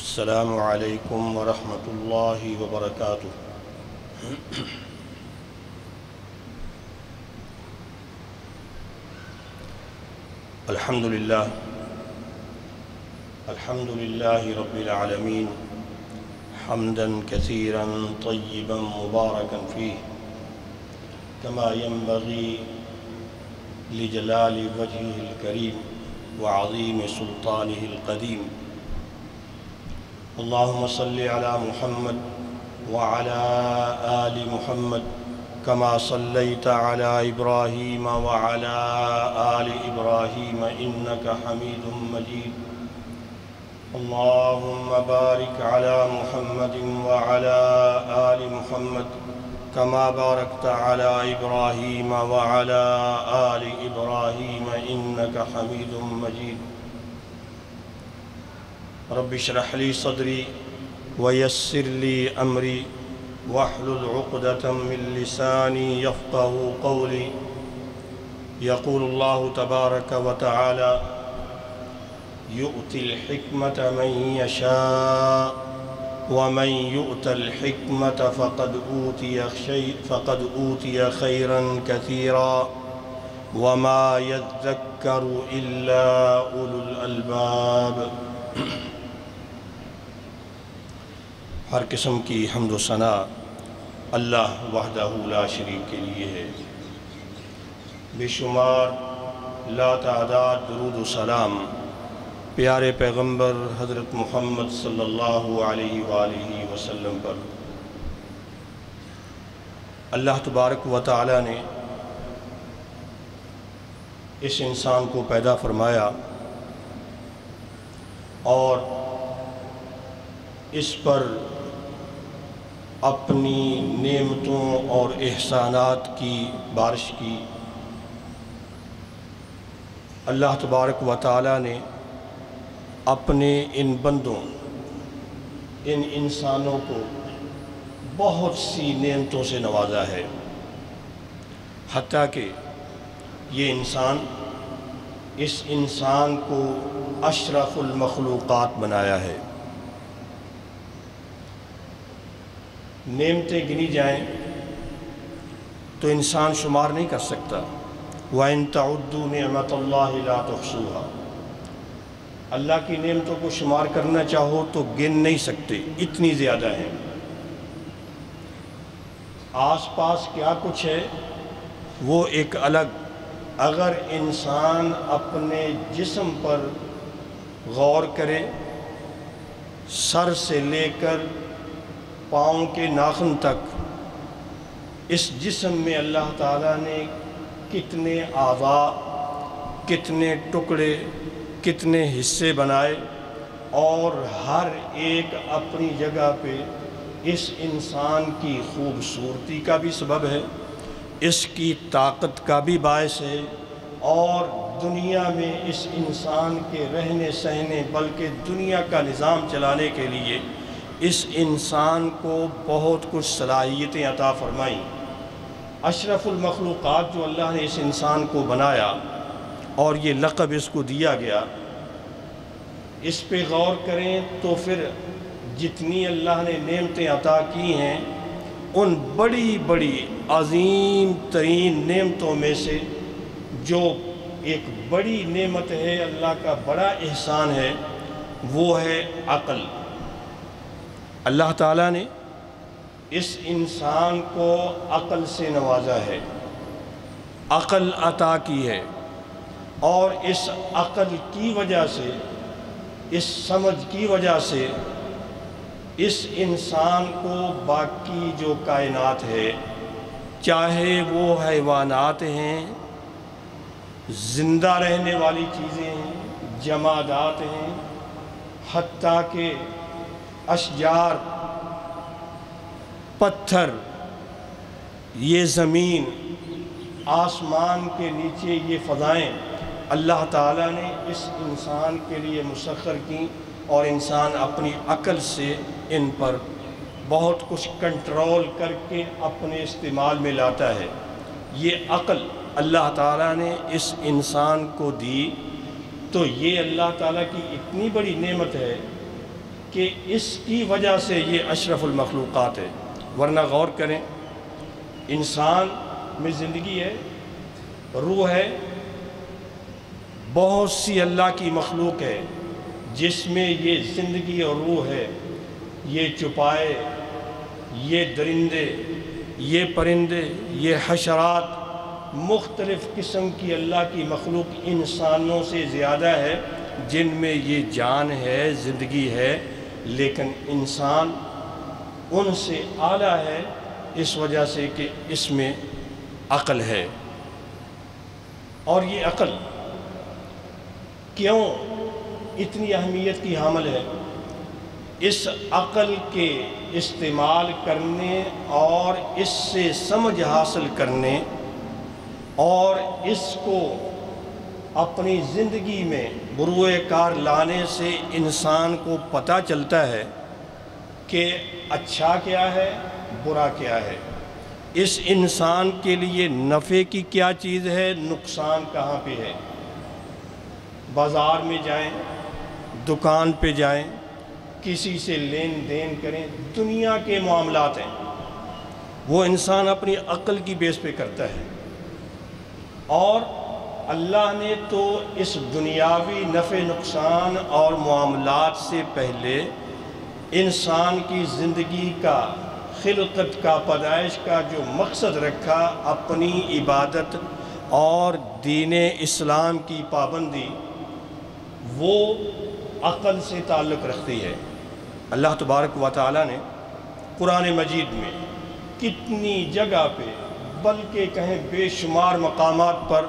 السلام علیکم ورحمۃ اللہ وبرکاتہ۔ الحمد للہ رب العالمین حمدا کثیرا طیبا مبارکا فیہ کما ينبغی لجلال وجهه الکریم وعظیم سلطانہ القدیم۔ اللہم صل علی محمد وعلی آل محمد کما صلیت علی ابراہیم وعلی آل ابراہیم انک حمید مجید۔ اللہم بارک علی محمد وعلی آل محمد کما بارکت علی ابراہیم وعلی آل ابراہیم انک حمید مجید۔ رب اشرح لی صدری ویسر لی امری واحلل عقدۃ من لسانی یفقہوا قولی۔ یقول اللہ تبارک وتعالی یؤتی الحکمۃ من یشاء ومن یؤت الحکمۃ فقد اوتی خیرا کثیرا وما یذکر الا اولو الالباب۔ ہر قسم کی حمد و ثنا اللہ وحدہ لا شریک کے لیے ہے۔ بے شمار لا تعداد درود و سلام پیارے پیغمبر حضرت محمد صلی اللہ علیہ وآلہ وسلم پر۔ اللہ تبارک و تعالی نے اس انسان کو پیدا فرمایا اور اس پر اپنی نعمتوں اور احسانات کی بارش کی۔ اللہ تبارک و تعالی نے اپنے ان بندوں ان انسانوں کو بہت سی نعمتوں سے نوازا ہے، حتیٰ کہ یہ اس انسان کو اشرف المخلوقات بنایا ہے۔ نعمتیں گنی جائیں تو انسان شمار نہیں کر سکتا۔ وَإِن تَعُدُّوا نِعْمَةَ اللَّهِ لَا تُحْصُوهَا۔ اللہ کی نعمتوں کو شمار کرنا چاہو تو گن نہیں سکتے، اتنی زیادہ ہیں۔ آس پاس کیا کچھ ہے وہ ایک الگ، اگر انسان اپنے جسم پر غور کرے، سر سے لے کر پاؤں کے ناخن تک، اس جسم میں اللہ تعالیٰ نے کتنے اعضاء، کتنے ٹکڑے، کتنے حصے بنائے، اور ہر ایک اپنی جگہ پہ اس انسان کی خوبصورتی کا بھی سبب ہے، اس کی طاقت کا بھی باعث ہے، اور دنیا میں اس انسان کے رہنے سہنے بلکہ دنیا کا نظام چلانے کے لیے اس انسان کو بہت کچھ صلاحیتیں عطا فرمائیں۔ اشرف المخلوقات جو اللہ نے اس انسان کو بنایا اور یہ لقب اس کو دیا گیا، اس پہ غور کریں تو پھر جتنی اللہ نے نعمتیں عطا کی ہیں، ان بڑی بڑی عظیم ترین نعمتوں میں سے جو ایک بڑی نعمت ہے، اللہ کا بڑا احسان ہے، وہ ہے عقل۔ اللہ تعالیٰ نے اس انسان کو عقل سے نوازا ہے، عقل عطا کی ہے، اور اس عقل کی وجہ سے، اس سمجھ کی وجہ سے اس انسان کو باقی جو کائنات ہے، چاہے وہ حیوانات ہیں، زندہ رہنے والی چیزیں ہیں، جمادات ہیں، حتیٰ کہ اشجار، پتھر، یہ زمین، آسمان کے نیچے یہ فضائیں، اللہ تعالیٰ نے اس انسان کے لیے مسخر کی، اور انسان اپنی عقل سے ان پر بہت کچھ کنٹرول کر کے اپنے استعمال میں لاتا ہے۔ یہ عقل اللہ تعالیٰ نے اس انسان کو دی، تو یہ اللہ تعالیٰ کی اتنی بڑی نعمت ہے کہ اس کی وجہ سے یہ اشرف المخلوقات ہے۔ ورنہ غور کریں، انسان میں زندگی ہے، روح ہے، بہت سی اللہ کی مخلوق ہے جس میں یہ زندگی اور روح ہے۔ یہ چوپائے، یہ درندے، یہ پرندے، یہ حشرات، مختلف قسم کی اللہ کی مخلوق انسانوں سے زیادہ ہے جن میں یہ جان ہے، زندگی ہے، لیکن انسان ان سے اعلیٰ ہے اس وجہ سے کہ اس میں عقل ہے۔ اور یہ عقل کیوں اتنی اہمیت کی حامل ہے؟ اس عقل کے استعمال کرنے اور اس سے سمجھ حاصل کرنے اور اس کو اپنی زندگی میں بروئے کار لانے سے انسان کو پتہ چلتا ہے کہ اچھا کیا ہے، برا کیا ہے، اس انسان کے لیے نفع کی کیا چیز ہے، نقصان کہاں پہ ہے۔ بازار میں جائیں، دکان پہ جائیں، کسی سے لین دین کریں، دنیا کے معاملات ہیں، وہ انسان اپنی عقل کی بیس پہ کرتا ہے۔ اور اللہ نے تو اس دنیاوی نفع نقصان اور معاملات سے پہلے انسان کی زندگی کا، خلقت کا، پیدائش کا جو مقصد رکھا، اپنی عبادت اور دین اسلام کی پابندی، وہ عقل سے تعلق رکھتی ہے۔ اللہ تبارک و تعالیٰ نے قرآن مجید میں کتنی جگہ پہ، بلکہ کہیں بے شمار مقامات پر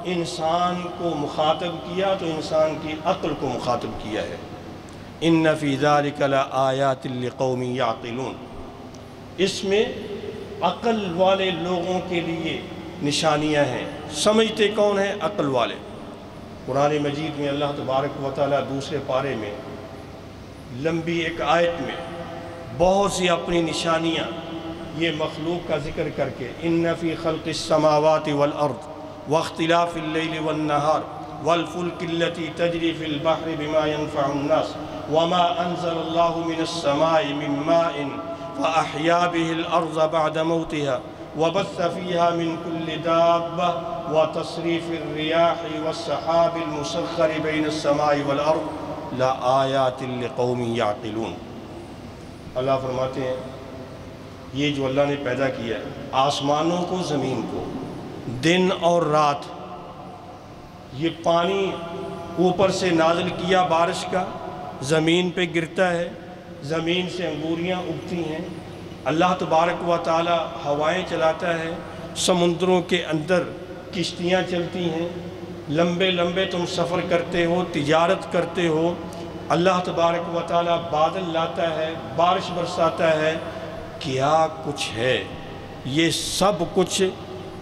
انسان کو مخاطب کیا تو انسان کی عقل کو مخاطب کیا ہے۔ ان فی ذلک لآیات لقوم یعقلون، اس میں عقل والے لوگوں کے لیے نشانیاں ہیں۔ سمجھتے کون ہیں؟ عقل والے۔ قرآن مجید میں اللہ تبارک و تعالیٰ دوسرے پارے میں لمبی ایک آیت میں بہت سی اپنی نشانیاں یہ مخلوق کا ذکر کر کے، ان فی خلق السماوات والارض واختلاف اللیل والنہار والفلک التی تجری فی البحر بما ينفع الناس وما انزل اللہ من السماء من ماء فاحیا به الارض بعد موتها وبث فيها من كل دابة وتصريف الرياح والسحاب المسخر بين السماء والأرض لآيات لقوم يعقلون۔ اللہ فرماتے ہیں یہ جو اللہ نے پیدا کیا ہے، آسمانوں کو، زمین کو، دن اور رات، یہ پانی اوپر سے نازل کیا بارش کا، زمین پہ گرتا ہے، زمین سے انگوریاں اگتی ہیں، اللہ تبارک و تعالی ہوائیں چلاتا ہے، سمندروں کے اندر کشتیاں چلتی ہیں، لمبے لمبے تم سفر کرتے ہو، تجارت کرتے ہو، اللہ تبارک و تعالی بادل لاتا ہے، بارش برساتا ہے، کیا کچھ ہے۔ یہ سب کچھ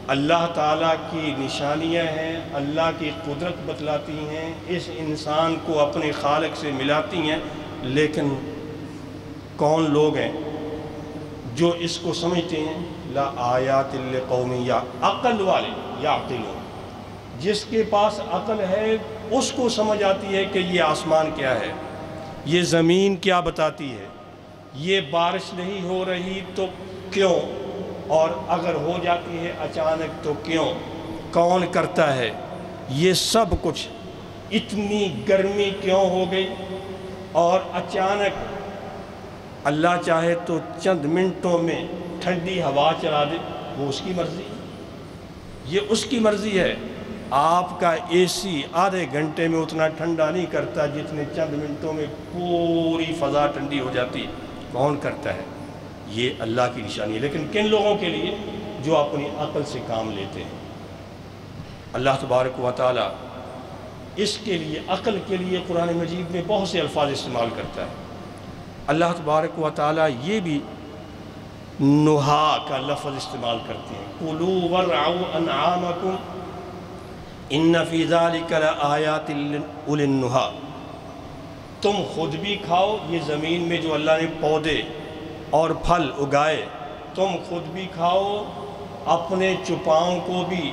اللہ تعالیٰ کی نشانیاں ہیں، اللہ کی قدرت بتلاتی ہیں، اس انسان کو اپنے خالق سے ملاتی ہیں، لیکن کون لوگ ہیں جو اس کو سمجھتے ہیں؟ لا آیات لقوم عقل والے یعقلون، جس کے پاس عقل ہے اس کو سمجھ آتی ہے کہ یہ آسمان کیا ہے، یہ زمین کیا بتاتی ہے، یہ بارش نہیں ہو رہی تو کیوں، اور اگر ہو جاتی ہے اچانک تو کیوں، کون کرتا ہے، یہ سب کچھ، اتنی گرمی کیوں ہو گئی، اور اچانک اللہ چاہے تو چند منٹوں میں ٹھنڈی ہوا چلا دے، وہ اس کی مرضی، یہ اس کی مرضی ہے۔ آپ کا اے سی آدھے گھنٹے میں اتنا ٹھنڈا نہیں کرتا جتنے چند منٹوں میں پوری فضا ٹھنڈی ہو جاتی، کون کرتا ہے؟ یہ اللہ کی نشانی ہے۔ لیکن کن لوگوں کے لیے؟ جو اپنی عقل سے کام لیتے ہیں۔ اللہ تبارک و تعالی اس کے لیے، عقل کے لیے قرآن مجید میں بہت سے الفاظ استعمال کرتا ہے۔ اللہ تبارک و تعالی یہ بھی نہا کا لفظ استعمال کرتے ہیں، کُلُوا وَارْعَوْا أَنْعَامَكُمْ إِنَّ فِي ذَلِكَ لَآيَاتٍ لِأُولِي النُّہَىٰ، تم خود بھی کھاؤ، یہ زمین میں جو اللہ نے پودے اور پھل اگائے تم خود بھی کھاؤ، اپنے چپاؤں کو بھی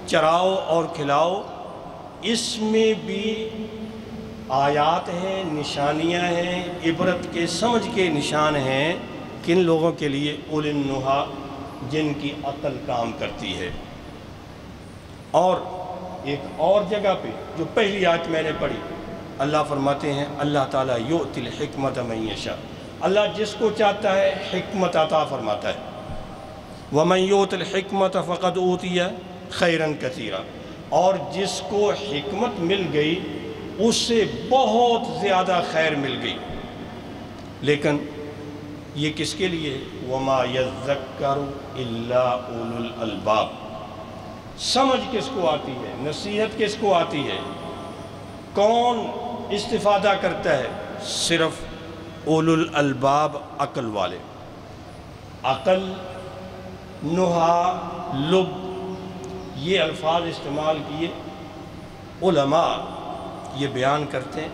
چراؤ اور کھلاؤ، اس میں بھی آیات ہیں، نشانیاں ہیں، عبرت کے سمجھ کے نشان ہیں کن لوگوں کے لیے؟ اولِ النہا، جن کی عقل کام کرتی ہے۔ اور ایک اور جگہ پہ جو پہلی آیت میں نے پڑھی، اللہ فرماتے ہیں اللہ تعالیٰ یؤتی الحکمت من یشاء، اللہ جس کو چاہتا ہے حکمت عطا فرماتا ہے۔ ومن یؤت الحکمت فقد اوتی خیرا کثیرا، اور جس کو حکمت مل گئی اس سے بہت زیادہ خیر مل گئی۔ لیکن یہ کس کے لیے؟ وما یذکر الا اولو الالباب، سمجھ کس کو آتی ہے، نصیحت کس کو آتی ہے، کون استفادہ کرتا ہے؟ صرف اولو الالباب، عقل والے۔ عقل، نہا، لب، یہ الفاظ استعمال کیے۔ علماء یہ بیان کرتے ہیں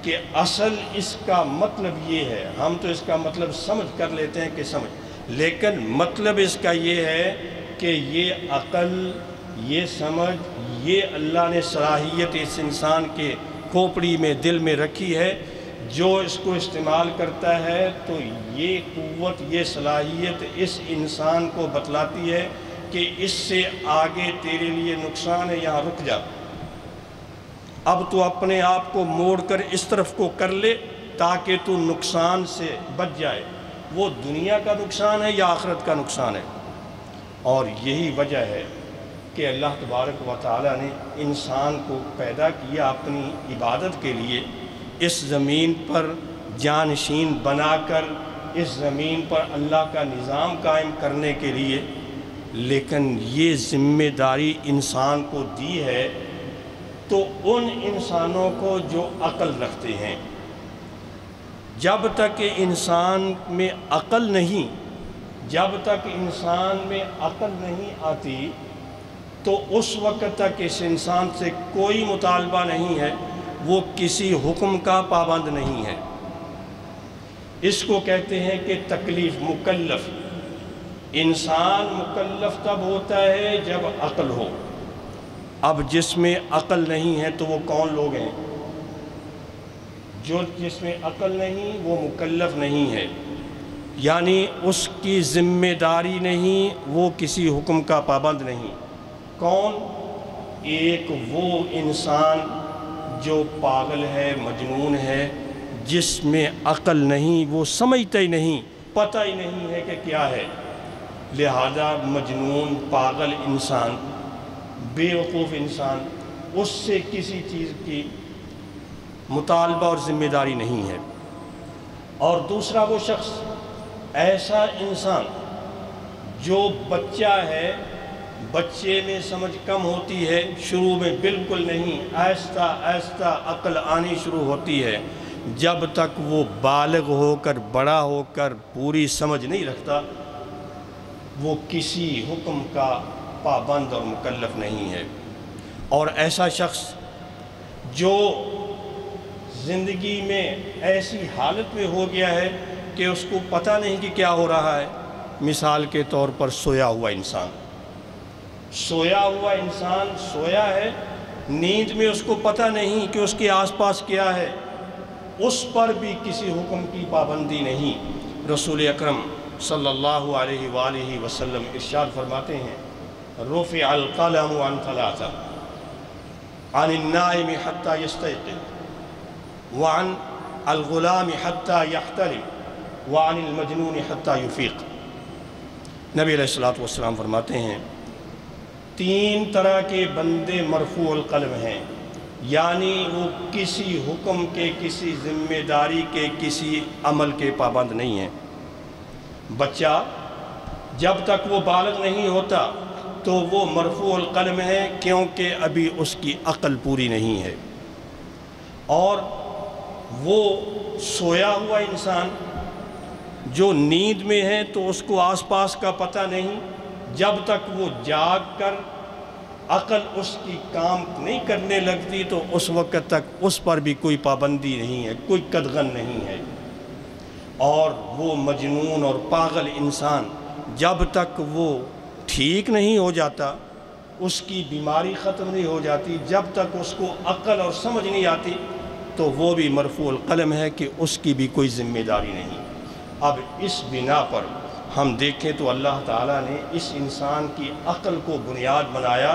کہ اصل اس کا مطلب یہ ہے، ہم تو اس کا مطلب سمجھ کر لیتے ہیں کہ سمجھ، لیکن مطلب اس کا یہ ہے کہ یہ عقل، یہ سمجھ، یہ اللہ نے صلاحیت اس انسان کے کھوپڑی میں، دل میں رکھی ہے، جو اس کو استعمال کرتا ہے تو یہ قوت، یہ صلاحیت اس انسان کو بتلاتی ہے کہ اس سے آگے تیرے لیے نقصان ہے، یہاں رک جا، اب تو اپنے آپ کو موڑ کر اس طرف کو کر لے تاکہ تو نقصان سے بچ جائے۔ وہ دنیا کا نقصان ہے یا آخرت کا نقصان ہے؟ اور یہی وجہ ہے کہ اللہ تبارک و تعالیٰ نے انسان کو پیدا کیا اپنی عبادت کے لیے، اس زمین پر جانشین بنا کر اس زمین پر اللہ کا نظام قائم کرنے کے لیے، لیکن یہ ذمہ داری انسان کو دی ہے تو ان انسانوں کو جو عقل رکھتے ہیں۔ جب تک انسان میں عقل نہیں، جب تک انسان میں عقل نہیں آتی تو اس وقت تک اس انسان سے کوئی مطالبہ نہیں ہے، وہ کسی حکم کا پابند نہیں ہے۔ اس کو کہتے ہیں کہ تکلیف، مکلف۔ انسان مکلف تب ہوتا ہے جب عقل ہو۔ اب جس میں عقل نہیں ہے تو وہ کون لوگ ہیں؟ جو جس میں عقل نہیں وہ مکلف نہیں ہے، یعنی اس کی ذمہ داری نہیں، وہ کسی حکم کا پابند نہیں۔ کون؟ ایک وہ انسان جو پاگل ہے، مجنون ہے، جس میں عقل نہیں، وہ سمجھتا ہی نہیں، پتہ ہی نہیں ہے کہ کیا ہے۔ لہذا مجنون، پاگل انسان، بیوقوف انسان، اس سے کسی چیز کی مطالبہ اور ذمہ داری نہیں ہے۔ اور دوسرا وہ شخص، ایسا انسان جو بچہ ہے، بچے میں سمجھ کم ہوتی ہے، شروع میں بالکل نہیں، آہستہ آہستہ عقل آنی شروع ہوتی ہے، جب تک وہ بالغ ہو کر، بڑا ہو کر پوری سمجھ نہیں رکھتا، وہ کسی حکم کا پابند اور مکلف نہیں ہے۔ اور ایسا شخص جو زندگی میں ایسی حالت میں ہو گیا ہے کہ اس کو پتہ نہیں کہ کیا ہو رہا ہے، مثال کے طور پر سویا ہوا انسان، سویا ہوا انسان سویا ہے، نیند میں اس کو پتہ نہیں کہ اس کے آس پاس کیا ہے، اس پر بھی کسی حکم کی پابندی نہیں۔ رسول اکرم صلی اللہ علیہ وآلہ وسلم ارشاد فرماتے ہیں، رفع القلم عن ثلاثہ، عن النائم حتی یستیقظ، وعن الغلام حتی یحتلم، وعن المجنون حتی یفیق۔ نبی علیہ السلام فرماتے ہیں تین طرح کے بندے مرفوع القلم ہیں، یعنی وہ کسی حکم کے، کسی ذمہ داری کے، کسی عمل کے پابند نہیں ہیں۔ بچہ جب تک وہ بالغ نہیں ہوتا تو وہ مرفوع القلم ہے، کیونکہ ابھی اس کی عقل پوری نہیں ہے۔ اور وہ سویا ہوا انسان جو نیند میں ہے تو اس کو آس پاس کا پتہ نہیں، جب تک وہ جاگ کر عقل اس کی کام نہیں کرنے لگتی تو اس وقت تک اس پر بھی کوئی پابندی نہیں ہے، کوئی قدغن نہیں ہے۔ اور وہ مجنون اور پاگل انسان جب تک وہ ٹھیک نہیں ہو جاتا، اس کی بیماری ختم نہیں ہو جاتی، جب تک اس کو عقل اور سمجھ نہیں آتی، تو وہ بھی مرفوع القلم ہے کہ اس کی بھی کوئی ذمہ داری نہیں۔ اب اس بنا پر ہم دیکھیں تو اللہ تعالیٰ نے اس انسان کی عقل کو بنیاد بنایا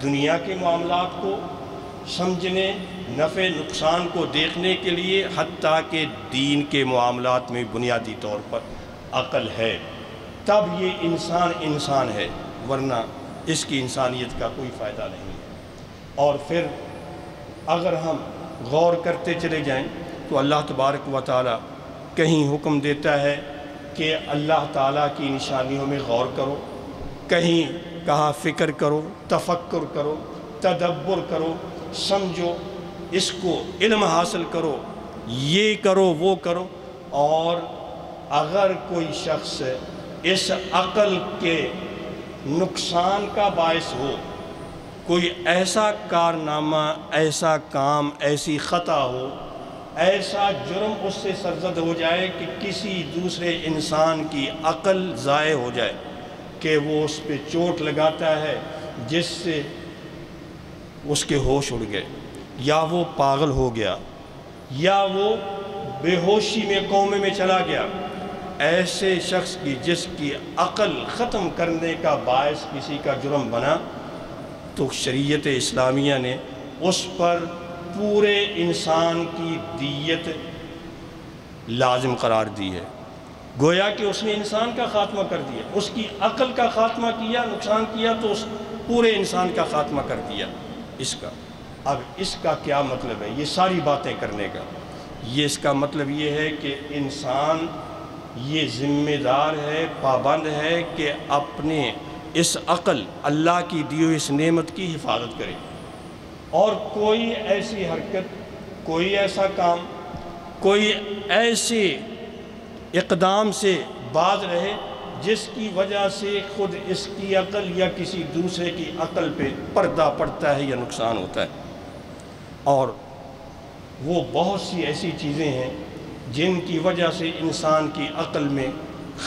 دنیا کے معاملات کو سمجھنے، نفع نقصان کو دیکھنے کے لیے، حتیٰ کہ دین کے معاملات میں بنیادی طور پر عقل ہے، تب یہ انسان ہے، ورنہ اس کی انسانیت کا کوئی فائدہ نہیں ہے۔ اور پھر اگر ہم غور کرتے چلے جائیں تو اللہ تبارک و تعالیٰ کہیں حکم دیتا ہے کہ اللہ تعالیٰ کی نشانیوں میں غور کرو، کہیں کہا فکر کرو، تفکر کرو، تدبر کرو، سمجھو، اس کو علم حاصل کرو، یہ کرو وہ کرو۔ اور اگر کوئی شخص اس عقل کے نقصان کا باعث ہو، کوئی ایسا کارنامہ، ایسا کام، ایسی خطا ہو، ایسا جرم اس سے سرزد ہو جائے کہ کسی دوسرے انسان کی عقل ضائع ہو جائے، کہ وہ اس پہ چوٹ لگاتا ہے جس سے اس کے ہوش اڑ گئے، یا وہ پاگل ہو گیا، یا وہ بے ہوشی میں کومے میں چلا گیا، ایسے شخص کی جس کی عقل ختم کرنے کا باعث کسی کا جرم بنا، تو شریعت اسلامیہ نے اس پر پورے انسان کی دیت لازم قرار دی ہے۔ گویا کہ اس نے انسان کا خاتمہ کر دیا، اس کی عقل کا خاتمہ کیا، نقصان کیا، تو اس پورے انسان کا خاتمہ کر دیا اس کا۔ اب اس کا کیا مطلب ہے یہ ساری باتیں کرنے کا؟ یہ اس کا مطلب یہ ہے کہ انسان یہ ذمہ دار ہے، پابند ہے کہ اپنے اس عقل، اللہ کی دی ہوئی اس نعمت کی حفاظت کرے، اور کوئی ایسی حرکت، کوئی ایسا کام، کوئی ایسے اقدام سے باز رہے جس کی وجہ سے خود اس کی عقل یا کسی دوسرے کی عقل پہ پردہ پڑتا ہے یا نقصان ہوتا ہے۔ اور وہ بہت سی ایسی چیزیں ہیں جن کی وجہ سے انسان کی عقل میں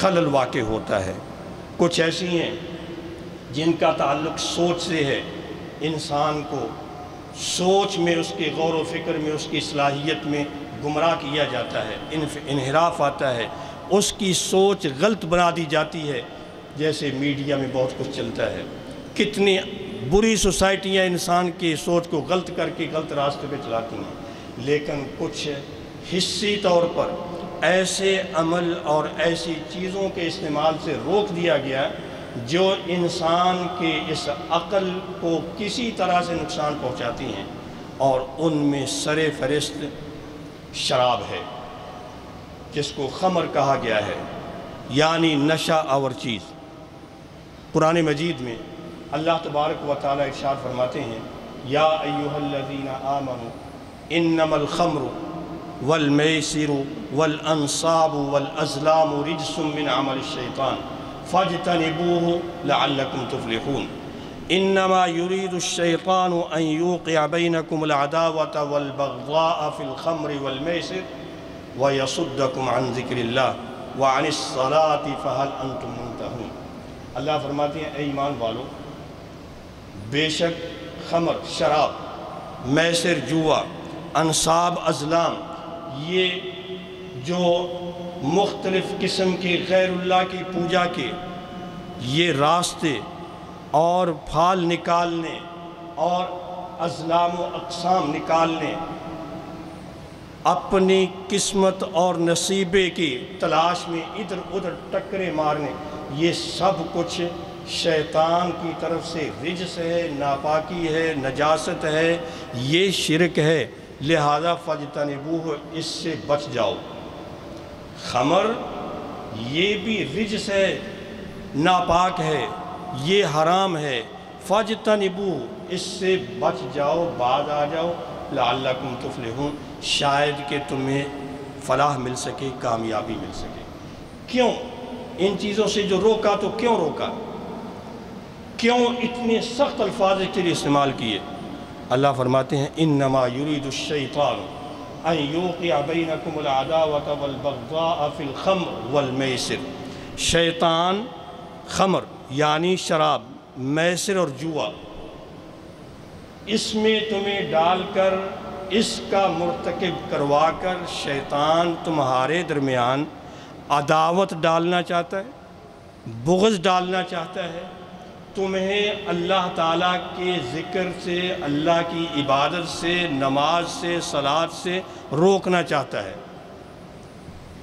خلل واقع ہوتا ہے۔ کچھ ایسی ہیں جن کا تعلق سوچ سے ہے، انسان کو سوچ میں، اس کے غور و فکر میں، اس کی صلاحیت میں گمراہ کیا جاتا ہے، انحراف آتا ہے، اس کی سوچ غلط بنا دی جاتی ہے۔ جیسے میڈیا میں بہت کچھ چلتا ہے، کتنی بری سوسائٹیاں انسان کی سوچ کو غلط کر کے غلط راستے پہ چلاتی ہیں، لیکن کچھ حصی طور پر ایسے عمل اور ایسی چیزوں کے استعمال سے روک دیا گیا جو انسان کے اس عقل کو کسی طرح سے نقصان پہنچاتی ہیں، اور ان میں سر فہرست شراب ہے، جس کو خمر کہا گیا ہے، یعنی نشہ آور چیز۔ قرآن مجید میں اللہ تبارک و تعالیٰ ارشاد فرماتے ہیں، یا ایھا الذین آمنوا انما الخمر والمیسر والانصاب والازلام رجس من عمل الشیطان فاجتنبوه لعلکم تفلحون انما يريد الشيطان ان يوقع بينكم العداوة والبغضاء في الخمر والميسر ويصدكم عن ذكر الله وعن الصلاة فهل انتم منتهون۔ اللہ فرماتے ہیں اے ایمان والو، بے شک خمر شراب، میسر جوا، انصاب ازلام، یہ جو مختلف قسم کی غیر اللہ کی پوجا کے یہ راستے اور پھال نکالنے اور ازلام و اقسام نکالنے، اپنی قسمت اور نصیبے کی تلاش میں ادھر ادھر ٹکرے مارنے، یہ سب کچھ شیطان کی طرف سے رجس ہے، ناپاکی ہے، نجاست ہے، یہ شرک ہے، لہذا فاجتنبوہ، اس سے بچ جاؤ۔ خمر یہ بھی رجس ہے، ناپاک ہے، یہ حرام ہے، فاجتنبوہ، اس سے بچ جاؤ، باز آ جاؤ، لعلکم تفلحون، شاید کہ تمہیں فلاح مل سکے، کامیابی مل سکے۔ کیوں ان چیزوں سے جو روکا، تو کیوں روکا؟ کیوں اتنے سخت الفاظ کے لیے استعمال کیے؟ اللہ فرماتے ہیں انما یرید الشیطان ان یوقع بینکم العداوۃ والبغضاء فی الخمر والمیسر، شیطان خمر یعنی شراب، میسر اور جوا، اس میں تمہیں ڈال کر اس کا مرتکب کروا کر شیطان تمہارے درمیان عداوت ڈالنا چاہتا ہے، بغض ڈالنا چاہتا ہے، تمہیں اللہ تعالیٰ کے ذکر سے، اللہ کی عبادت سے، نماز سے، صلاۃ سے روکنا چاہتا ہے،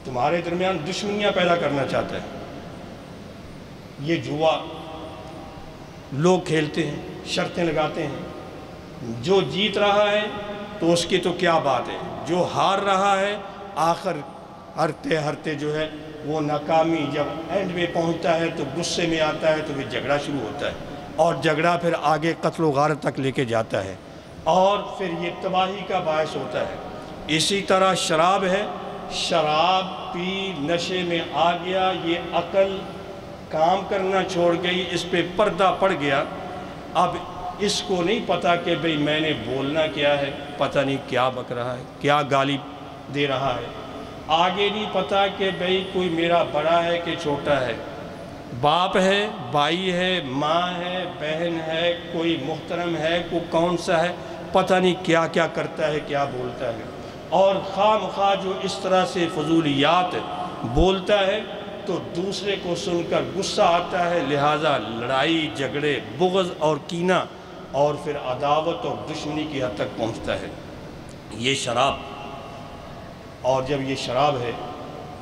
تمہارے درمیان دشمنیاں پیدا کرنا چاہتا ہے۔ یہ جوا لوگ کھیلتے ہیں، شرطیں لگاتے ہیں، جو جیت رہا ہے تو اس کی تو کیا بات ہے، جو ہار رہا ہے آخر ہرتے ہرتے جو ہے وہ ناکامی جب اینڈ میں پہنچتا ہے تو غصے میں آتا ہے تو پھر جھگڑا شروع ہوتا ہے، اور جھگڑا پھر آگے قتل و غارت تک لے کے جاتا ہے، اور پھر یہ تباہی کا باعث ہوتا ہے۔ اسی طرح شراب ہے، شراب پی نشے میں آ گیا، یہ عقل کام کرنا چھوڑ گئی، اس پہ پردہ پڑ گیا، اب اس کو نہیں پتا کہ بھئی میں نے بولنا کیا ہے، پتہ نہیں کیا بک رہا ہے، کیا گالی دے رہا ہے، آگے نہیں پتا کہ بھئی کوئی میرا بڑا ہے کہ چھوٹا ہے، باپ ہے، بھائی ہے، ماں ہے، بہن ہے، کوئی محترم ہے، کوئی کون سا ہے، پتہ نہیں کیا کیا کرتا ہے، کیا بولتا ہے، اور خواہ مخواہ جو اس طرح سے فضولیات بولتا ہے تو دوسرے کو سن کر غصہ آتا ہے، لہٰذا لڑائی جھگڑے بغض اور کینہ اور پھر عداوت اور دشمنی کی حد تک پہنچتا ہے۔ یہ شراب، اور جب یہ شراب ہے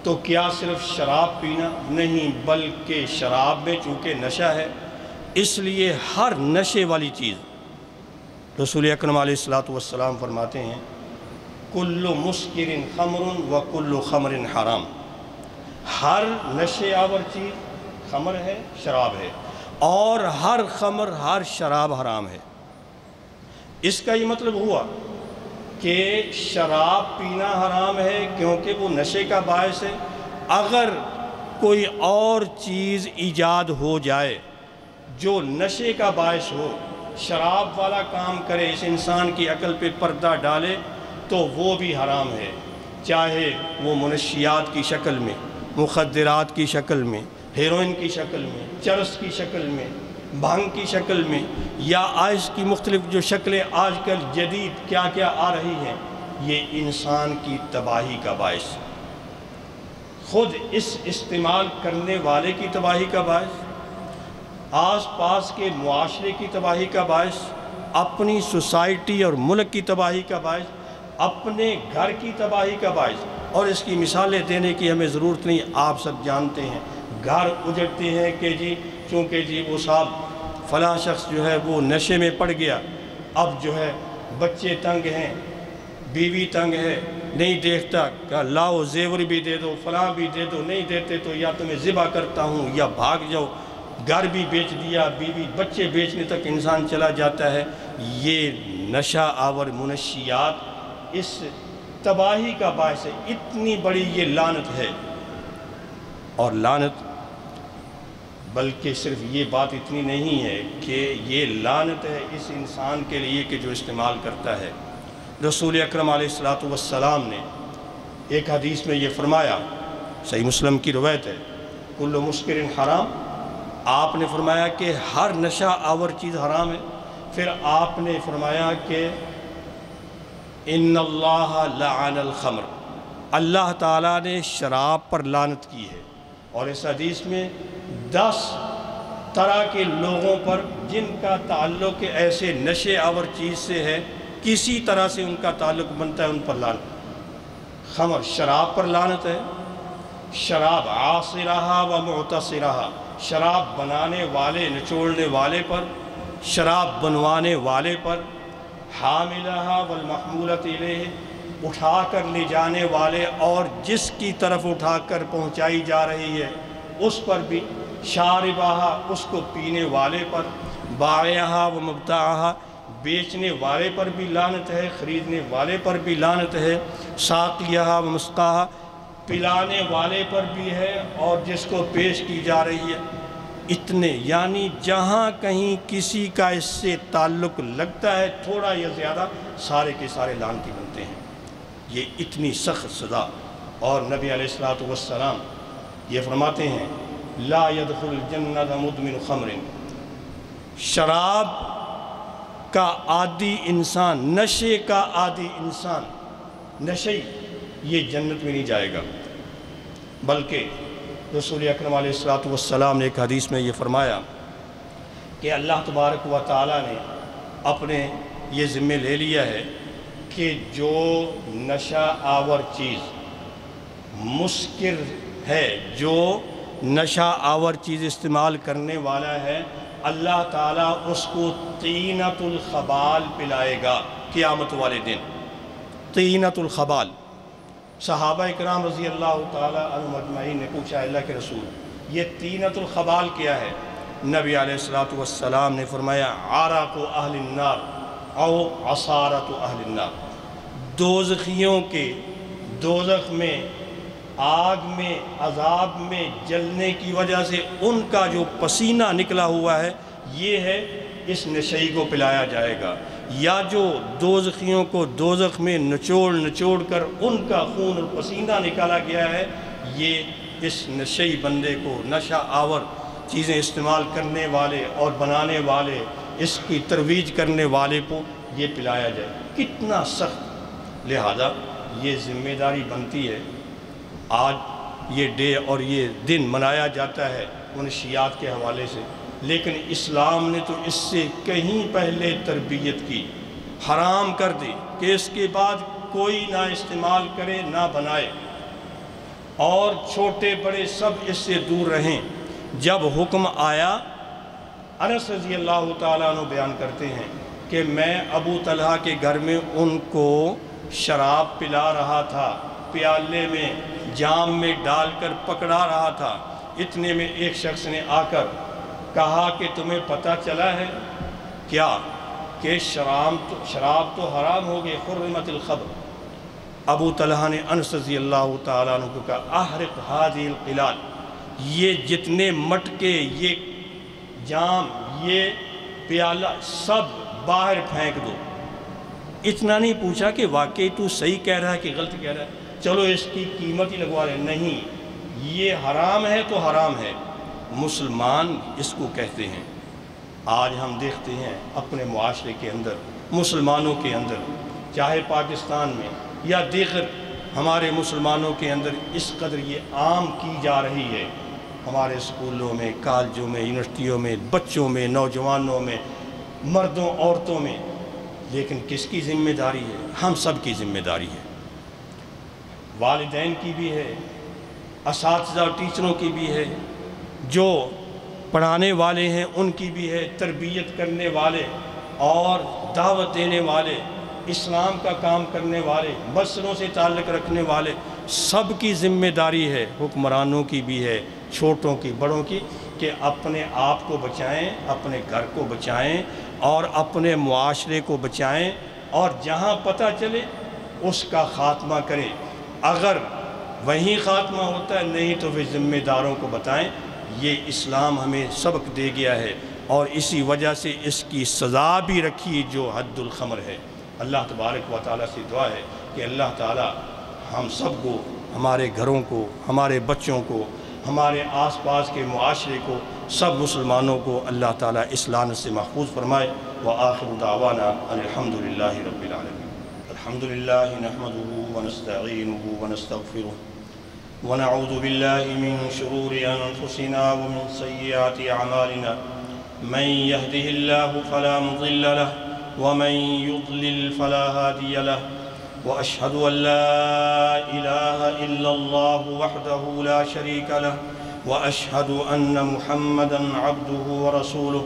تو کیا صرف شراب پینا نہیں، بلکہ شراب میں چونکہ نشہ ہے اس لیے ہر نشے والی چیز، رسول اکرم علیہ السلام فرماتے ہیں کل مسکر خمر و کل خمر حرام، ہر نشے آور چیز خمر ہے، شراب ہے، اور ہر خمر، ہر شراب حرام ہے۔ اس کا یہ مطلب ہوا کہ شراب پینا حرام ہے کیونکہ وہ نشے کا باعث ہے، اگر کوئی اور چیز ایجاد ہو جائے جو نشے کا باعث ہو، شراب والا کام کرے، اس انسان کی عقل پہ پردہ ڈالے تو وہ بھی حرام ہے، چاہے وہ منشیات کی شکل میں، مخدرات کی شکل میں، ہیروئن کی شکل میں، چرس کی شکل میں، بھنگ کی شکل میں، یا آئس کی مختلف جو شکلیں آج کل جدید کیا کیا آ رہی ہیں، یہ انسان کی تباہی کا باعث، خود اس استعمال کرنے والے کی تباہی کا باعث، آس پاس کے معاشرے کی تباہی کا باعث، اپنی سوسائٹی اور ملک کی تباہی کا باعث، اپنے گھر کی تباہی کا باعث، اور اس کی مثالیں دینے کی ہمیں ضرورت نہیں، آپ سب جانتے ہیں، گھر اجڑتے ہیں کہ جی چونکہ جی وہ صاحب فلاں شخص جو ہے وہ نشے میں پڑ گیا، اب جو ہے بچے تنگ ہیں، بیوی تنگ ہے، نہیں دیکھتا کہ لاؤ زیور بھی دے دو، فلاں بھی دے دو، نہیں دیتے تو یا تمہیں ذبح کرتا ہوں یا بھاگ جاؤ، گھر بھی بیچ دیا، بیوی بچے بیچنے تک انسان چلا جاتا ہے۔ یہ نشہ آور منشیات اس تباہی کا باعث ہے، اتنی بڑی یہ لعنت ہے، اور لعنت بلکہ صرف یہ بات اتنی نہیں ہے کہ یہ لعنت ہے اس انسان کے لیے کہ جو استعمال کرتا ہے۔ رسول اکرم علیہ السلام نے ایک حدیث میں یہ فرمایا، صحیح مسلم کی روایت ہے، کل مسکر حرام، آپ نے فرمایا کہ ہر نشہ آور چیز حرام ہے، پھر آپ نے فرمایا کہ ان اللہ لعن الخمر، اللہ تعالیٰ نے شراب پر لعنت کی ہے، اور اس حدیث میں 10 طرح کے لوگوں پر جن کا تعلق ایسے نشے آور چیز سے ہے، کسی طرح سے ان کا تعلق بنتا ہے، ان پر لعنت۔ خمر شراب پر لعنت ہے، شراب عاصرہا و معتصرہا، شراب بنانے والے نچوڑنے والے پر، شراب بنوانے والے پر، حاملہا والمحمولۃ الیہ، اٹھا کر لے جانے والے اور جس کی طرف اٹھا کر پہنچائی جا رہی ہے اس پر بھی، شاربہا اس کو پینے والے پر، بائعہا و مبتاعہا بیچنے والے پر بھی لعنت ہے، خریدنے والے پر بھی لعنت ہے، ساقیہا و مسقاہا پلانے والے پر بھی ہے اور جس کو پیش کی جا رہی ہے۔ اتنے یعنی جہاں کہیں کسی کا اس سے تعلق لگتا ہے تھوڑا یا زیادہ، سارے کے سارے لعنتی بنتے ہیں۔ یہ اتنی سخت سزا، اور نبی علیہ السلام یہ فرماتے ہیں لا يدخل الجنة مدمن خمر، شراب کا عادی انسان، نشے کا عادی انسان، نشئی، یہ جنت میں نہیں جائے گا، بلکہ رسول اکرم علیہ السلام نے ایک حدیث میں یہ فرمایا کہ اللہ تبارک و تعالیٰ نے اپنے یہ ذمہ لے لیا ہے کہ جو نشہ آور چیز مسکر ہے، جو نشہ آور چیز استعمال کرنے والا ہے، اللہ تعالیٰ اس کو طینۃ الخبال پلائے گا قیامت والے دن۔ طینۃ الخبال۔ صحابہ اکرام رضی اللہ تعالیٰ عنہم اجمعین نے پوچھا اللہ کے رسول یہ طینۃ الخبال کیا ہے؟ نبی علیہ السلام نے فرمایا عرق اہل النار او عصارت اہل النار، دوزخیوں کے دوزخ میں، آگ میں، عذاب میں جلنے کی وجہ سے ان کا جو پسینہ نکلا ہوا ہے یہ ہے، اس نشئی کو پلایا جائے گا، یا جو دوزخیوں کو دوزخ میں نچوڑ کر ان کا خون اور پسینہ نکالا گیا ہے، یہ اس نشئی بندے کو، نشہ آور چیزیں استعمال کرنے والے اور بنانے والے، اس کی ترویج کرنے والے کو یہ پلایا جائے۔ کتنا سخت! لہذا یہ ذمہ داری بنتی ہے۔ آج یہ ڈے اور یہ دن منایا جاتا ہے منشیات کے حوالے سے، لیکن اسلام نے تو اس سے کہیں پہلے تربیت کی، حرام کر دی کہ اس کے بعد کوئی نہ استعمال کرے نہ بنائے، اور چھوٹے بڑے سب اس سے دور رہیں۔ جب حکم آیا، انس رضی اللہ تعالیٰ عنہ بیان کرتے ہیں کہ میں ابو طلحہ کے گھر میں ان کو شراب پلا رہا تھا، پیالے میں جام میں ڈال کر پکڑا رہا تھا، اتنے میں ایک شخص نے آ کر کہا کہ تمہیں پتہ چلا ہے کیا کہ شراب تو حرام ہو گئی، حرمت الخمر۔ ابو طلحہ نے انس رضی اللہ تعالیٰ عنہ کو کہا احرق هذه القلال، یہ جتنے مٹکے، یہ جام، یہ پیالہ سب باہر پھینک دو۔ اتنا نہیں پوچھا کہ واقعی تو صحیح کہہ رہا ہے کہ غلط کہہ رہا ہے، چلو اس کی قیمت ہی لگوا رہے، نہیں، یہ حرام ہے تو حرام ہے، مسلمان اس کو کہتے ہیں۔ آج ہم دیکھتے ہیں اپنے معاشرے کے اندر، مسلمانوں کے اندر، چاہے پاکستان میں یا دیگر ہمارے مسلمانوں کے اندر اس قدر یہ عام کی جا رہی ہے، ہمارے اسکولوں میں، کالجوں میں، یونیورسٹیوں میں، بچوں میں، نوجوانوں میں، مردوں عورتوں میں، لیکن کس کی ذمہ داری ہے؟ ہم سب کی ذمہ داری ہے، والدین کی بھی ہے، اساتذہ اور ٹیچروں کی بھی ہے، جو پڑھانے والے ہیں ان کی بھی ہے، تربیت کرنے والے اور دعوت دینے والے، اسلام کا کام کرنے والے، مسئلوں سے تعلق رکھنے والے، سب کی ذمہ داری ہے، حکمرانوں کی بھی ہے، چھوٹوں کی، بڑوں کی، کہ اپنے آپ کو بچائیں، اپنے گھر کو بچائیں اور اپنے معاشرے کو بچائیں، اور جہاں پتہ چلے اس کا خاتمہ کریں۔ اگر وہیں خاتمہ ہوتا ہے، نہیں تو پھر ذمہ داروں کو بتائیں۔ یہ اسلام ہمیں سبق دے گیا ہے، اور اسی وجہ سے اس کی سزا بھی رکھی جو حد الخمر ہے۔ اللہ تبارک و تعالیٰ سے دعا ہے کہ اللہ تعالیٰ ہم سب کو، ہمارے گھروں کو، ہمارے بچوں کو، ہمارے آس پاس کے معاشرے کو، سب مسلمانوں کو اللہ تعالیٰ اس لعنت سے محفوظ فرمائے۔ وآخر دعوانا ان الحمدللہ رب العالمین۔ الحمدللہ نحمده ونستعینه ونستغفره ونعوذ باللہ من شرور انفسنا ومن سیئات اعمالنا من يهده الله فلا مضل له ومن يضلل فلا هادي له وأشهد أن لا إله إلا الله وحده لا شريك له وأشهد أن محمدًا عبده ورسوله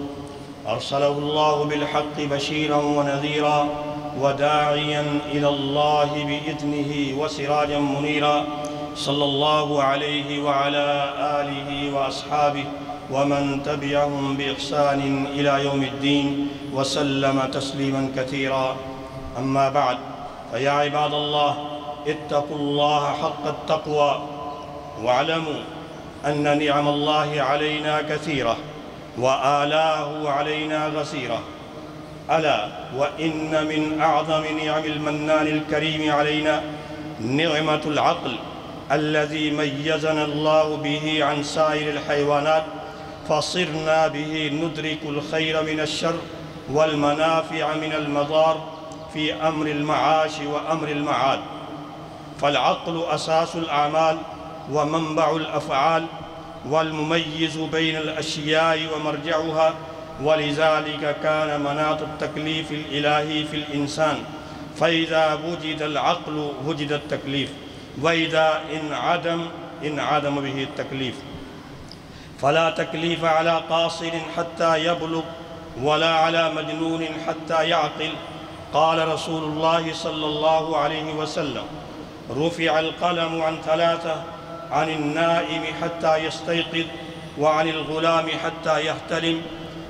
أرسله الله بالحق بشيرا ونذيرا وداعيا إلى الله بإذنه وسراجا منيرا صلى الله عليه وعلى آله وأصحابه ومن تبعهم بإحسان إلى يوم الدين وسلم تسليما كثيرا. أما بعد، فيا عباد الله اتقوا الله حق التقوى واعلموا أن نعم الله علينا كثيرة وآلاه علينا غزيرة. ألا وإن من أعظم نعم المنان الكريم علينا نعمة العقل الذي ميزنا الله به عن سائر الحيوانات، فصرنا به ندرك الخير من الشر والمنافع من المضار في أمر المعاش وأمر المعاد. فالعقل أساس الأعمال ومنبع الأفعال والمميز بين الأشياء ومرجعها، ولذلك كان مناط التكليف الإلهي في الإنسان، فإذا وجد العقل وجد التكليف، وإذا انعدم به التكليف. فلا تكليف على قاصر حتى يبلغ ولا على مجنون حتى يعقل. قال رسول الله صلى الله عليه وسلم: رفع القلم عن ثلاثة: عن النائم حتى يستيقظ، وعن الغلام حتى يحتلم،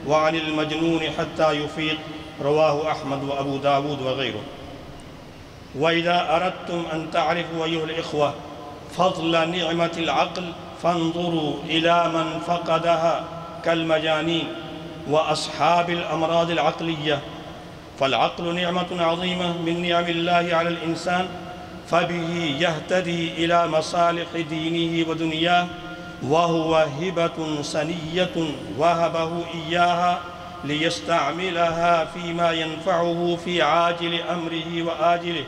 وعن المجنون حتى يفيق. رواه أحمد وأبو داود وغيره. وإذا أردتم أن تعرفوا أيها الإخوة فضل نعمة العقل فانظروا إلى من فقدها كالمجانين وأصحاب الأمراض العقلية. فالعقل نعمة عظيمة من نعم الله على الإنسان، فبه يهتدي إلى مصالح دينه ودنياه، وهو هبة سنية وهبه إياها ليستعملها فيما ينفعه في عاجل أمره وآجله،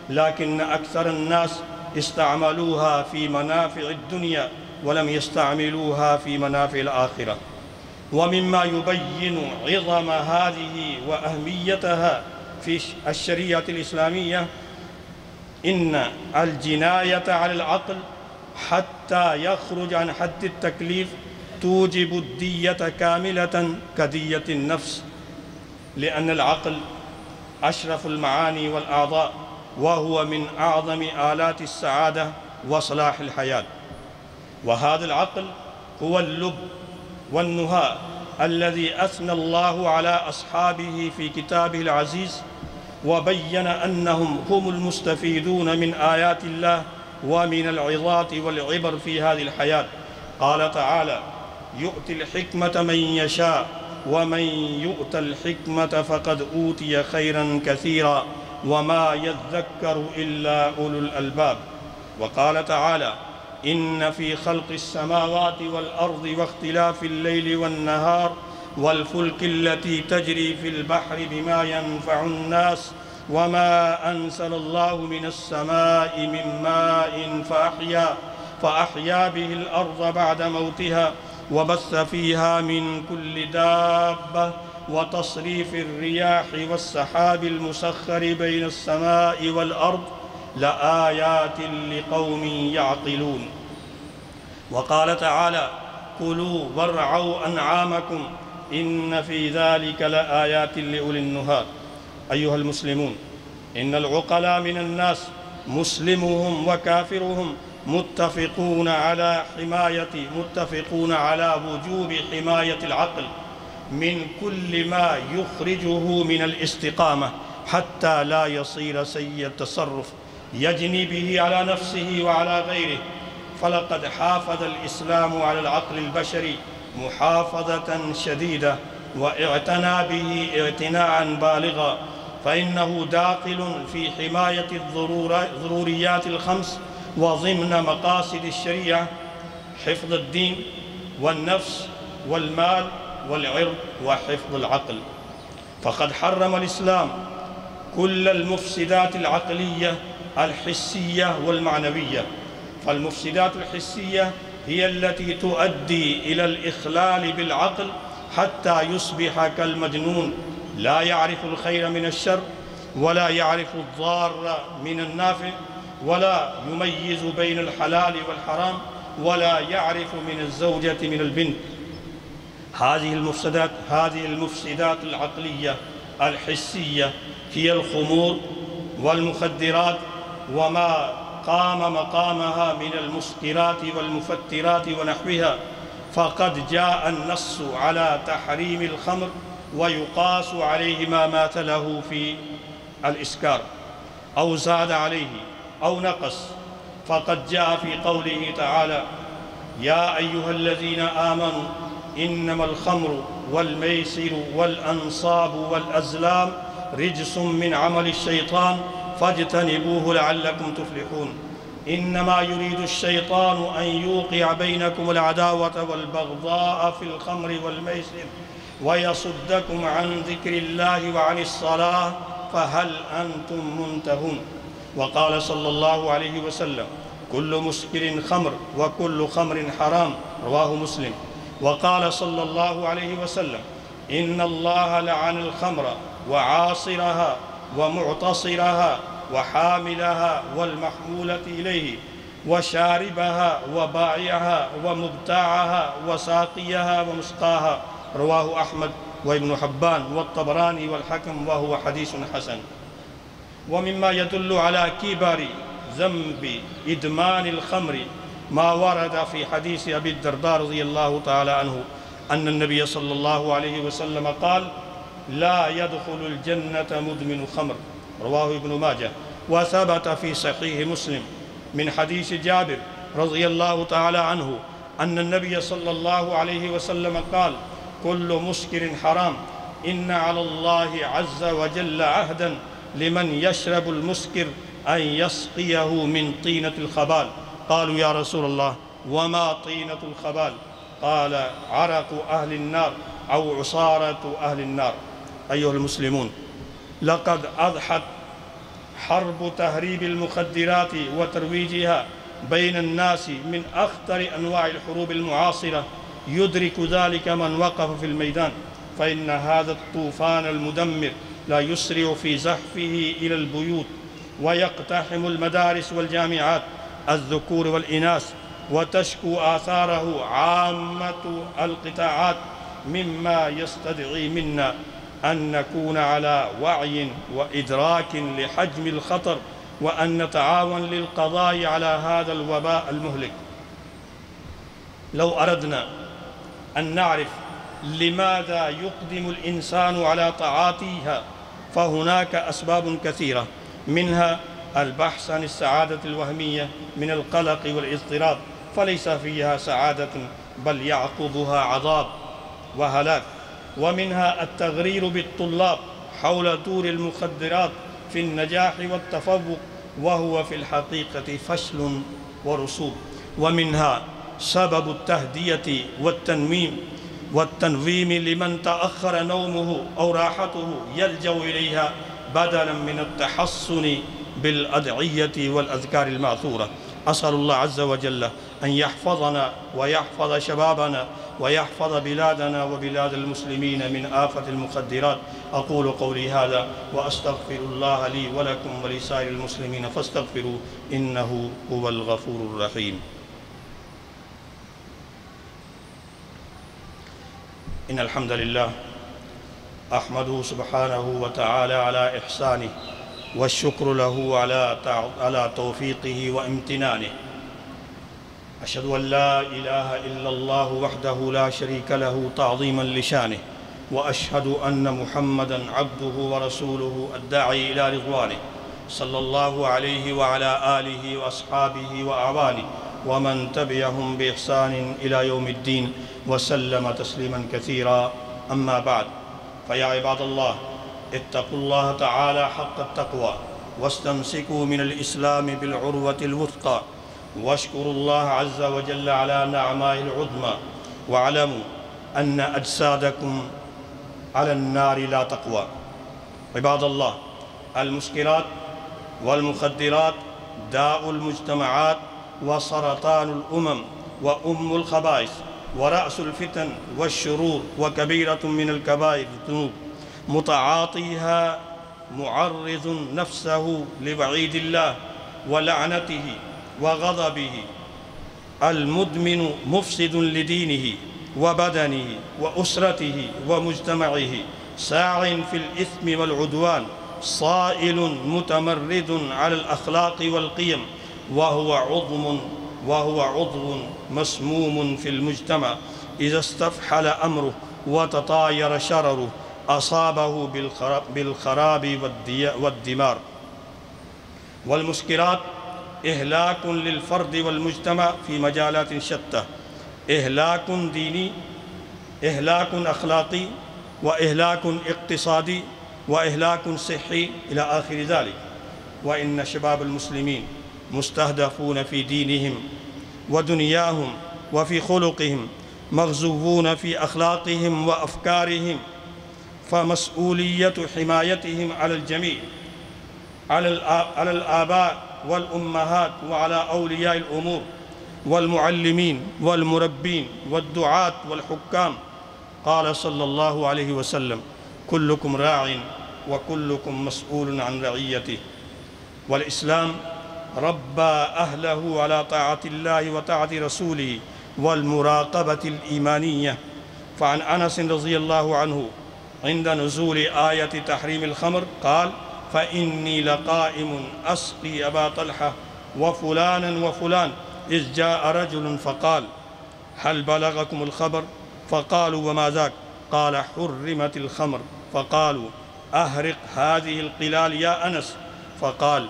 لكن أكثر الناس استعملوها في منافع الدنيا ولم يستعملوها في منافع الآخرة. ومما يبين عظم هذه وأهميتها في الشريعة الإسلامية إن الجناية على العقل حتى يخرج عن حد التكليف توجب الدية كاملة كدية النفس، لأن العقل أشرف المعاني والأعضاء، وهو من أعظم آلات السعادة وصلاح الحياة. وهذا العقل هو اللب والنهاء الذي أثنى الله على أصحابه في كتابه العزيز، وبين أنهم هم المستفيدون من آيات الله ومن العظات والعبر في هذه الحياة. قال تعالى: يؤتي الحكمة من يشاء ومن يؤت الحكمة فقد أوتي خيرا كثيرا وما يذكر إلا أولو الألباب. وقال تعالى: إن في خلق السماوات والأرض واختلاف الليل والنهار والفلك التي تجري في البحر بما ينفع الناس وما أنزل الله من السماء من ماء فأحيا به الأرض بعد موتها وبث فيها من كل دابة وتصريف الرياح والسحاب المسخر بين السماء والأرض لآيات لقوم يعقلون. وقال تعالى: كلوا وارعوا أنعامكم إن في ذلك لآيات لأولي النهى. أيها المسلمون، إن العقلاء من الناس مسلمهم وكافرهم متفقون على وجوب حماية العقل من كل ما يخرجه من الاستقامة حتى لا يصير سيء التصرف يجني به على نفسه وعلى غيره. فلقد حافظ الإسلام على العقل البشري محافظة شديدة واعتنى به اعتناء بالغا، فإنه داخل في حماية الضروريات الخمس وضمن مقاصد الشريعة: حفظ الدين والنفس والمال والعرض وحفظ العقل. فقد حرم الإسلام كل المفسدات العقلية الحسية والمعنوية. فالمفسدات الحسية هي التي تؤدي إلى الإخلال بالعقل حتى يصبح كالمجنون، لا يعرف الخير من الشر ولا يعرف الضار من النافع ولا يميز بين الحلال والحرام ولا يعرف من الزوجة من البنت. هذه المفسدات العقلية الحسية هي الخمور والمخدرات وما قام مقامها من المسكرات والمفترات ونحوها. فقد جاء النص على تحريم الخمر ويقاس عليه ما مات له في الإسكار أو زاد عليه أو نقص. فقد جاء في قوله تعالى: يا أيها الذين آمنوا إنما الخمر والميسر والأنصاب والأزلام رجس من عمل الشيطان فاجتنبوه لعلكم تفلحون. إنما يريد الشيطان أن يوقع بينكم العداوة والبغضاء في الخمر والميسر ويصدكم عن ذكر الله وعن الصلاة فهل أنتم منتهون. وقال صلى الله عليه وسلم: كل مسكر خمر وكل خمر حرام، رواه مسلم. وقال صلى الله عليه وسلم: إن الله لعن الخمر وعاصرها ومعتصرها وحاملها والمحمولة إليه وشاربها وبائعها ومبتاعها وساقيها ومسقاها، رواه أحمد وابن حبان والطبراني والحكم، وهو حديث حسن. ومما يدل على كبر ذنب إدمان الخمر ما ورد في حديث أبي الدرداء رضي الله تعالى عنه أن النبي صلى الله عليه وسلم قال: لا يدخل الجنة مدمن خمر، رواه ابن ماجه. وثبت في صحيح مسلم من حديث جابر رضي الله تعالى عنه أن النبي صلى الله عليه وسلم قال: كل مسكر حرام، إن على الله عز وجل عهدا لمن يشرب المسكر أن يسقيه من طينة الخبال. قالوا: يا رسول الله، وما طينة الخبال؟ قال: عرق أهل النار أو عصارة أهل النار. أيها المسلمون، لقد أضحت حرب تهريب المخدرات وترويجها بين الناس من أخطر أنواع الحروب المعاصرة، يدرك ذلك من وقف في الميدان، فإن هذا الطوفان المدمر لا يسرع في زحفه إلى البيوت ويقتحم المدارس والجامعات الذكور والإناث، وتشكو آثاره عامة القطاعات، مما يستدعي منا أن نكون على وعي وإدراك لحجم الخطر، وأن نتعاون للقضاء على هذا الوباء المهلك. لو أردنا أن نعرف لماذا يقدم الإنسان على طاعاتها فهناك أسباب كثيرة، منها البحث عن السعادة الوهمية من القلق والاضطراب، فليس فيها سعادة بل يعقبها عذاب وهلاك. ومنها التغرير بالطلاب حول دور المخدرات في النجاح والتفوق، وهو في الحقيقة فشل ورسوب. ومنها سبب التهدية والتنويم لمن تأخر نومه أو راحته يلجأ إليها بدلا من التحصن بالأدعية والأذكار المأثورة. أسأل الله عز وجل أن يحفظنا ويحفظ شبابنا ويحفظ بلادنا وبلاد المسلمين من آفة المخدرات. أقول قولي هذا وأستغفر الله لي ولكم ولسائر المسلمين فاستغفروا إنه هو الغفور الرحيم. إن الحمد لله أحمده سبحانه وتعالى على إحسانه، والشكر له على توفيقه وامتنانه. أشهد أن لا إله إلا الله وحده لا شريك له تعظيما لشانه، وأشهد أن محمدا عبده ورسوله الداعي إلى رضوانه، صلى الله عليه وعلى آله وأصحابه وأعوانه ومن تبعهم بإحسان إلى يوم الدين، وسلم تسليما كثيرا. أما بعد، فيا عباد الله، اتقوا الله تعالى حق التقوى، واستمسكوا من الإسلام بالعروة الوثقى، واشكروا الله عز وجل على نعمائه العظمى، واعلموا أن أجسادكم على النار لا تقوى. عباد الله، المسكرات والمخدرات داء المجتمعات وسرطان الأمم وأم الخبائث ورأس الفتن والشرور، وكبيرة من الكبائر الذنوب. متعاطيها معرض نفسه لوعيد الله ولعنته وغضبه. المدمن مفسد لدينه وبدنه وأسرته ومجتمعه، ساع في الإثم والعدوان، صائل متمرد على الأخلاق والقيم، وهو عضو مسموم في المجتمع. إذا استفحل أمره وتطاير شرره أصابه بالخراب والدمار. والمسكرات إهلاك للفرد والمجتمع في مجالات شتى: إهلاك ديني، إهلاك أخلاقي، وإهلاك اقتصادي، وإهلاك صحي إلى آخر ذلك. وإن شباب المسلمين مستهدفون في دينهم ودنياهم وفي خلقهم، مغزوون في أخلاقهم وأفكارهم، فمسؤولية حمايتهم على الجميع، على الآباء والأمهات وعلى أولياء الأمور والمعلمين والمربين والدعاة والحكام. قال صلى الله عليه وسلم: كلكم راع وكلكم مسؤول عن رعيته. والإسلام ربى أهله على طاعة الله وطاعة رسوله والمراقبة الإيمانية. فعن أنس رضي الله عنه عند نزول آية تحريم الخمر قال: فإني لقائم أسقي أبا طلحة وفلانا وفلان إذ جاء رجل فقال: هل بلغكم الخبر؟ فقالوا: وما ذاك؟ قال: حرمت الخمر. فقالوا: أهرق هذه القلال يا أنس. فقال: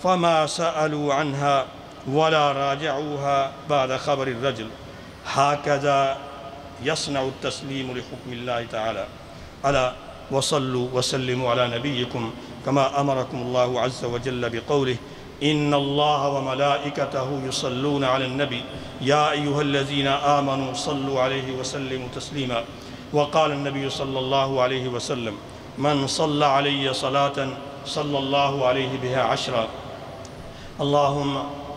فما سألوا عنها ولا راجعوها بعد خبر الرجل. هكذا يصنع التسليم لحكم الله تعالى. ألا وصلوا وسلموا على نبيكم كما أمركم الله عز وجل بقوله: إن الله وملائكته يصلون على النبي يا أيها الذين آمنوا صلوا عليه وسلموا تسليما. وقال النبي صلى الله عليه وسلم: من صلى علي صلاة صلى الله عليه بها 10.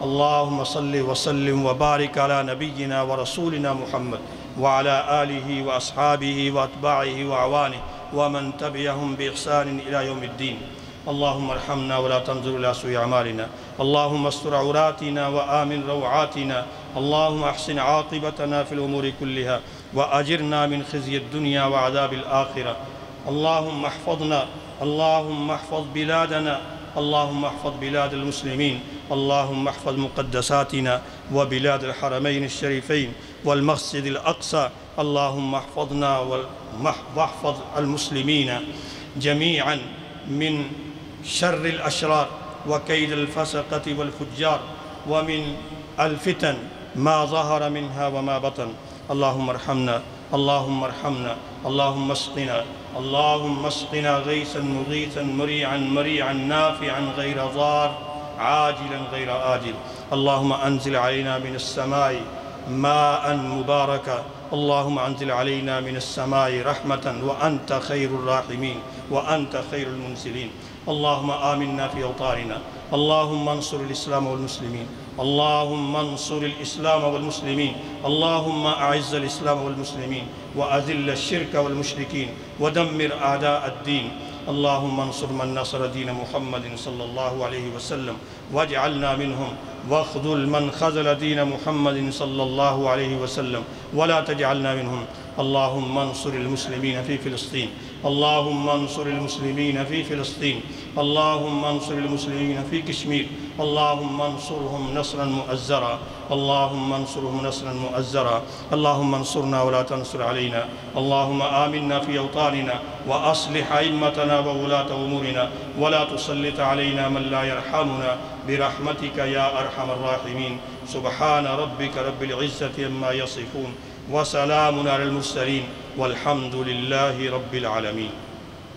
اللهم صل وسلم وبارك على نبينا ورسولنا محمد وعلى آله وأصحابه وأتباعه وأعوانه ومن تبعهم بإحسان إلى يوم الدين. اللهم ارحمنا ولا تنظر إلى سوء أعمالنا. اللهم استر عوراتنا وآمن روعاتنا. اللهم احسن عاقبتنا في الأمور كلها وأجرنا من خزي الدنيا وعذاب الآخرة. اللهم احفظنا، اللهم احفظ بلادنا، اللهم احفظ بلاد المسلمين، اللهم احفظ مقدساتنا وبلاد الحرمين الشريفين والمسجد الأقصى. اللهم احفظنا واحفظ المسلمين جميعا من شر الأشرار وكيد الفسقة والفجار ومن الفتن ما ظهر منها وما بطن. اللهم ارحمنا، اللهم ارحمنا، اللهم اسقنا، اللهم اسقنا غيثا مغيثا مريعا مريعا نافعا غير ضار عاجلا غير آجل. اللهم أنزل علينا من السماء ماء مباركا. اللهم أنزل علينا من السماء رحمة وأنت خير الراحمين وأنت خير المنزلين. اللهم آمنا في أوطاننا. اللهم انصر الإسلام والمسلمين. اللهم انصر الإسلام والمسلمين. اللهم أعز الإسلام والمسلمين وأذل الشرك والمشركين ودمر أعداء الدين. اللهم انصر من نصر دين محمد صلى الله عليه وسلم واجعلنا منهم، واخذل من خذل دين محمد صلى الله عليه وسلم ولا تجعلنا منهم. اللهم انصر المسلمين في فلسطين. اللهم انصر المسلمين في فلسطين. اللهم انصر المسلمين في كشمير. اللهم انصرهم نصرا مؤزرا. اللهم انصرهم نصرا مؤزرا. اللهم انصرنا ولا تنصر علينا. اللهم آمنا في أوطاننا وأصلح أئمتنا وولاة أمورنا ولا تسلط علينا من لا يرحمنا برحمتك يا أرحم الراحمين. سبحان ربك رب العزة عما يصفون وسلام على المرسلين والحمد لله رب العالمين.